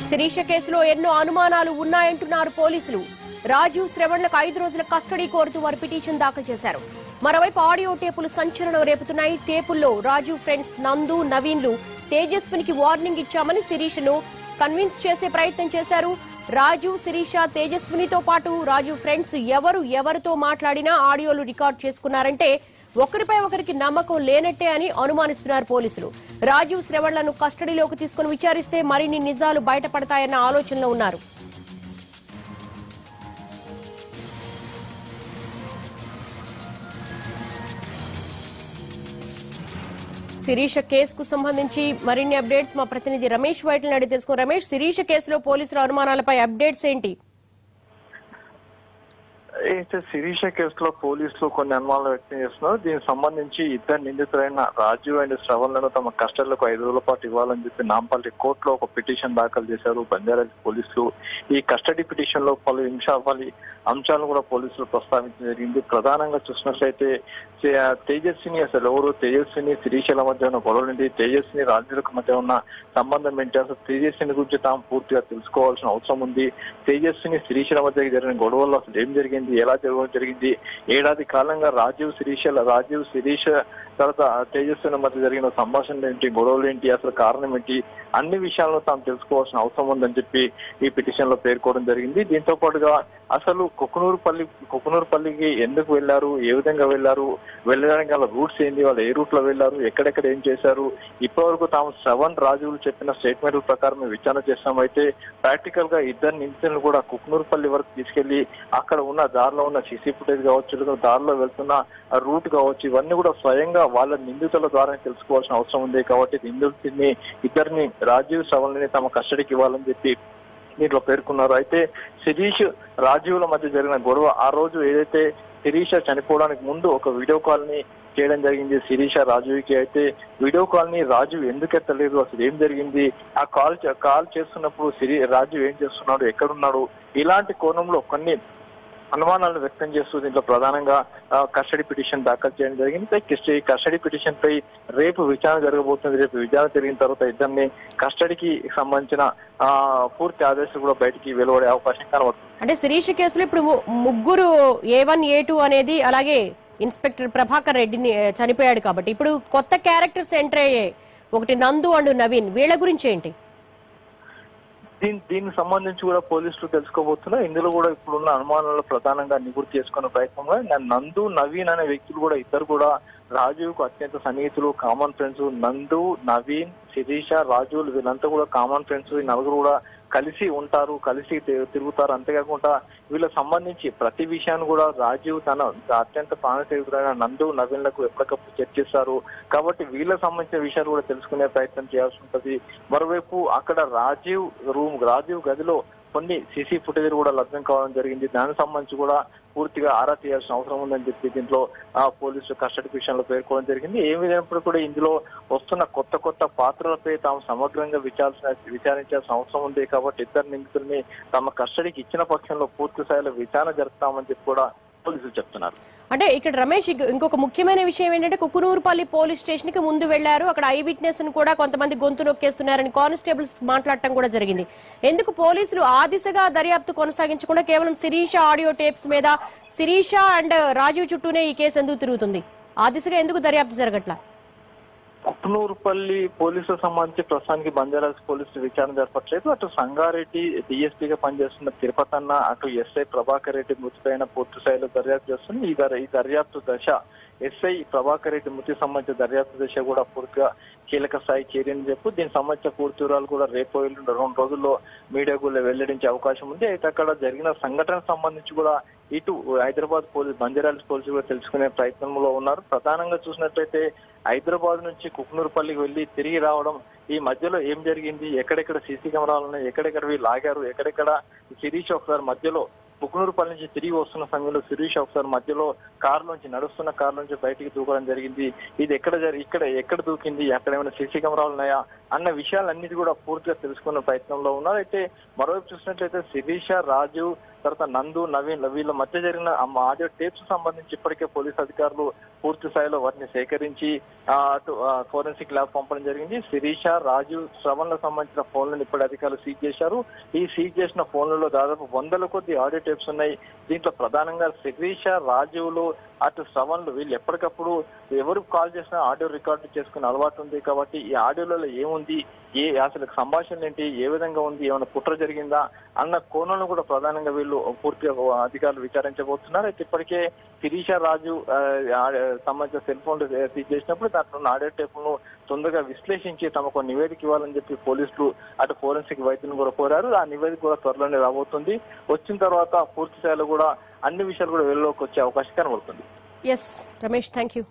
శిరీష కేసులో ఎన్నో అనుమానాలు ఉన్నాయంటున్నారు పోలీసులు. రాజీవ్ శ్రవణ్లకు 5 రోజుల కస్టడీ కోరుతూ వారు పిటిషన్ దాఖలు చేశారు. మరోవైపు ఆడియో టేపులు సంచలనం రేపుతున్నాయి. టేపుల్లో రాజీవ్ ఫ్రెండ్స్ నందు, నవీన్లు తేజస్వినికి వార్నింగ్ ఇచ్చామని శిరీషను కన్విన్స్ చేసే ప్రయత్నం చేశారు. రాజీవ్, శిరీష, తేజస్వినితో పాటు రాజీవ్ ఫ్రెండ్స్ ఎవరితో మాట్లాడినా ఆడియోలు రికార్డ్ చేసుకున్నారంటే ఒకరిపై ఒకరికి నమ్మకం లేనట్టే అని అనుమానిస్తున్నారు పోలీసులు. రాజీవ్ శ్రవణ్లను కస్టడీలోకి తీసుకుని విచారిస్తే మరిన్ని నిజాలు బయటపడతాయన్న ఆలోచనలో ఉన్నారు. శిరీష కేసుకు సంబంధించి మరిన్ని అప్డేట్స్ మా ప్రతినిధి రమేష్ వైట్లను అడిగి తెలుసుకున్నాం. రమేష్, శిరీష కేసులో పోలీసుల అనుమానాలపై అప్డేట్స్ ఏంటి? అయితే శిరీష కేసులో పోలీసులు కొన్ని అనుమానాలు వ్యక్తం చేస్తున్నారు. దీనికి సంబంధించి ఇద్దరు నిందితులైన రాజీవ్ అండ్ శ్రవణ్లను తమ కస్టడీలకు 5 రోజుల పాటు ఇవ్వాలని చెప్పి నాంపల్లి కోర్టులో ఒక పిటిషన్ దాఖలు చేశారు బంజారాహిల్స్ పోలీసులు. ఈ కస్టడీ పిటిషన్ లో పలు అంశాలను కూడా పోలీసులు ప్రస్తావించడం జరిగింది. ప్రధానంగా చూసినట్లయితే తేజస్విని అసలు ఎవరు, తేజస్విని శిరీషల మధ్య ఉన్న గొడవలు, తేజస్విని రాజీవ్లకు మధ్య ఉన్న సంబంధం ఏంటి, అసలు తేజస్విని గురించి తాము పూర్తిగా తెలుసుకోవాల్సిన అవసరం ఉంది. తేజస్విని శిరీషల మధ్య జరిగిన గొడవల్లో అసలు ఏం జరిగింది, ఎలా జరగడం జరిగింది, ఏడాది కాలంగా రాజీవ్ శిరీష తర్వాత తేజస్విని మధ్య జరిగిన సంభాషణలు ఏంటి, గొడవలు ఏంటి, అసలు కారణం ఏంటి, అన్ని విషయాలను తాము తెలుసుకోవాల్సిన అవసరం ఉందని చెప్పి ఈ పిటిషన్ లో పేర్కోవడం జరిగింది. దీంతో పాటుగా అసలు కుకునూరుపల్లికి ఎందుకు వెళ్లారు, ఏ విధంగా వెళ్లారు, వెళ్ళడానికి వాళ్ళ రూట్స్ ఏంటి, వాళ్ళు ఏ రూట్ లో వెళ్లారు, ఎక్కడెక్కడ ఏం చేశారు, ఇప్పటివరకు తాము శ్రవణ్, రాజీవ్లు చెప్పిన స్టేట్మెంట్ల ప్రకారం విచారణ చేస్తాం. అయితే ప్రాక్టికల్ గా ఇద్దరు నిందితులను కూడా కుకునూరుపల్లి వరకు తీసుకెళ్లి అక్కడ ఉన్న దారిలో ఉన్న సీసీ ఫుటేజ్ కావచ్చు, దారిలో వెళ్తున్న రూట్ కావచ్చు, ఇవన్నీ కూడా స్వయంగా వాళ్ళ నిందితుల ద్వారా తెలుసుకోవాల్సిన అవసరం ఉంది. కాబట్టి ఇద్దరిని రాజీవ్, శ్రవణ్ని తమ కస్టడీకి ఇవ్వాలని చెప్పి దీంట్లో పేర్కొన్నారు. అయితే శిరీష్, రాజీవ్ల మధ్య జరిగిన గొడవ, ఆ రోజు ఏదైతే శిరీష చనిపోవడానికి ముందు ఒక వీడియో కాల్ ని చేయడం జరిగింది శిరీష రాజీవ్కి. అయితే వీడియో కాల్ ని రాజీవ్ ఎందుకు ఎత్తలేదు, అసలు ఏం జరిగింది, ఆ కాల్ చేస్తున్నప్పుడు రాజీవ్ ఏం చేస్తున్నాడు, ఎక్కడున్నాడు, ఇలాంటి కోణంలో కొన్ని అనుమానాలను వ్యక్తం చేస్తూ దీంట్లో ప్రధానంగా కస్టడీ పిటిషన్ దాఖలు చేయడం జరిగింది. ఈ కస్టడీ పిటిషన్ పై రేపు విచారణ జరగబోతుంది. రేపు విచారణ జరిగిన తర్వాత ఇద్దరిని కస్టడీకి సంబంధించిన పూర్తి ఆదేశాలు కూడా బయటికి వెలువడే అవకాశం కనబడుతుంది. అంటే శిరీష కేసులో ఇప్పుడు ముగ్గురు A1, A2 అనేది, అలాగే ఇన్స్పెక్టర్ ప్రభాకర్ రెడ్డిని చనిపోయాడు కాబట్టి ఇప్పుడు కొత్త క్యారెక్టర్స్ ఎంటర్ అయ్యాయి. ఒకటి నందు అండ్ నవీన్, వీళ్ళ గురించి ఏంటి? దీనికి సంబంధించి కూడా పోలీసులు తెలుసుకోబోతున్నారు. ఇందులో కూడా ఇప్పుడున్న అనుమానాలు ప్రధానంగా నివృత్తి చేసుకునే ప్రయత్నంలో నందు, నవీన్ అనే వ్యక్తులు కూడా ఇద్దరు కూడా రాజీవ్ కు అత్యంత సన్నిహితులు, కామన్ ఫ్రెండ్స్. నందు, నవీన్, శిరీష, రాజీవ్ వీళ్ళంతా కూడా కామన్ ఫ్రెండ్స్. ఈ నలుగురు కూడా కలిసి ఉంటారు, కలిసి తిరుగుతారు. అంతేకాకుండా వీళ్ళకి సంబంధించి ప్రతి విషయాన్ని కూడా రాజీవ్ తన అత్యంత ప్రాణస్నేహితుడైన నందు, నవీన్లకు ఎప్పటికప్పుడు చర్చిస్తారు. కాబట్టి వీళ్ళకి సంబంధించిన విషయాలు కూడా తెలుసుకునే ప్రయత్నం చేయాల్సి ఉంటుంది. మరోవైపు అక్కడ రాజీవ్ గదిలో కొన్ని సీసీ ఫుటేజ్ కూడా లభ్యం కావడం జరిగింది. దానికి సంబంధించి కూడా పూర్తిగా ఆరా తీయాల్సిన అవసరం ఉందని చెప్పి దీంట్లో పోలీసులు కస్టడీ పిటిషన్ లో పేర్కోవడం జరిగింది. ఏ విధమైనప్పుడు కూడా ఇందులో వస్తున్న కొత్త పాత్రలపై తాము సమగ్రంగా విచారించాల్సిన అవసరం ఉంది. కాబట్టి ఇద్దరు నిందితుల్ని తమ కస్టడీకి ఇచ్చిన పక్షంలో పూర్తి స్థాయిలో విచారణ జరుపుతామని చెప్పి కూడా పోలీసులు చెప్తున్నారు. అంటే ఇక్కడ రమేష్, ఇంకొక ముఖ్యమైన విషయం ఏంటంటే కుకునూరుపల్లి పోలీస్ స్టేషన్ కి ముందు వెళ్లారు. అక్కడ ఐ విట్నెస్ ని కూడా కొంతమంది గొంతు నొక్కేస్తున్నారని కానిస్టేబుల్స్ మాట్లాడటం కూడా జరిగింది. ఎందుకు పోలీసులు ఆ దిశగా దర్యాప్తు కొనసాగించకుండా కేవలం శిరీష ఆడియో టేప్స్ మీద, శిరీష అండ్ రాజీవ్ చుట్టూనే ఈ కేసు ఎందుకు తిరుగుతుంది? ఆ దిశగా ఎందుకు దర్యాప్తు జరగట్లా? కుకునూరుపల్లి పోలీసులకు సంబంధించి ప్రస్తుతానికి బంజారాహిల్స్ పోలీసులు విచారణ జరపట్లేదు. అటు సంగారెడ్డి డిఎస్పీగా పనిచేస్తున్న తిరుపతన్న, అటు ఎస్ఐ ప్రభాకర్ రెడ్డి మృతిపైన పూర్తి స్థాయిలో దర్యాప్తు చేస్తుంది. ఈ దర్యాప్తు దశ, ఎస్ఐ ప్రభాకర్ రెడ్డి మృతికి సంబంధించిన దర్యాప్తు దశ కూడా పూర్తిగా కీలక స్థాయి చేరిందని చెప్పు. దీనికి సంబంధించిన పూర్తి వివరాలు కూడా రేపు 2 రోజుల్లో మీడియాకు వెల్లడించే అవకాశం ఉంది. అయితే అక్కడ జరిగిన సంఘటనకు సంబంధించి కూడా ఇటు హైదరాబాద్ పోలీసు, బంజారాహిల్స్ పోలీసులు కూడా తెలుసుకునే ప్రయత్నంలో ఉన్నారు. ప్రధానంగా చూసినట్లయితే హైదరాబాద్ నుంచి కుకునూరుపల్లికి వెళ్లి తిరిగి రావడం, ఈ మధ్యలో ఏం జరిగింది, ఎక్కడెక్కడ సీసీ కెమెరాలు ఉన్నాయి, ఎక్కడెక్కడ వీళ్ళు ఆగారు, ఎక్కడెక్కడ శిరీష ఒకసారి మధ్యలో కుకునూరుపల్లి నుంచి తిరిగి వస్తున్న సమయంలో శిరీష ఒకసారి మధ్యలో నడుస్తున్న కారు నుంచి బయటికి దూకడం జరిగింది. ఇది ఎక్కడ దూకింది, అక్కడ ఏమైనా సీసీ కెమెరాలు ఉన్నాయా, అన్న విషయాలన్నిటి కూడా పూర్తిగా తెలుసుకునే ప్రయత్నంలో ఉన్నారు. అయితే మరోవైపు చూసినట్లయితే శిరీష, రాజు, తర్వాత నందు, నవీన్ వీళ్ళ మధ్య జరిగిన ఆడియో టేప్స్ సంబంధించి ఇప్పటికే పోలీసు అధికారులు పూర్తి స్థాయిలో వాటిని సేకరించి అటు ఫోరెన్సిక్ ల్యాబ్ పంపడం జరిగింది. శిరీష, రాజు, శ్రవణ్లకు సంబంధించిన ఫోన్లను ఇప్పటి అధికారులు సీజ్ చేశారు. ఈ సీజ్ చేసిన ఫోన్లలో దాదాపు 100ల కొద్ది ఆడియో టేప్స్ ఉన్నాయి. దీంట్లో ప్రధానంగా శిరీష, రాజులు, అటు శ్రవణ్లు వీళ్ళు ఎప్పటికప్పుడు ఎవరు కాల్ చేసినా ఆడియో రికార్డు చేసుకునే అలవాటు ఉంది. కాబట్టి ఈ ఆడియోలలో ఏముంది, అసలు సంభాషణలు ఏంటి, ఏ విధంగా ఉంది, ఏమైనా కుట్ర జరిగిందా అన్న కోణంలో కూడా ప్రధానంగా వీళ్ళు పూర్తిగా అధికారులు విచారించబోతున్నారు. అయితే ఇప్పటికే శిరీష, రాజు సంబంధించిన సెల్ ఫోన్లు సీజ్ చేసినప్పుడు దాంట్లో ఉన్న ఆడియో టేపులను తొందరగా విశ్లేషించి తమకు నివేదిక ఇవ్వాలని చెప్పి పోలీసులు అటు ఫోరెన్సిక్ వైద్యులను కూడా కోరారు. ఆ నివేదిక కూడా త్వరలోనే రాబోతుంది. వచ్చిన తర్వాత పూర్తి స్థాయిలో కూడా అన్ని విషయాలు కూడా వెలుగులోకి వచ్చే అవకాశం కనబడుతుంది. Yes Ramesh, thank you.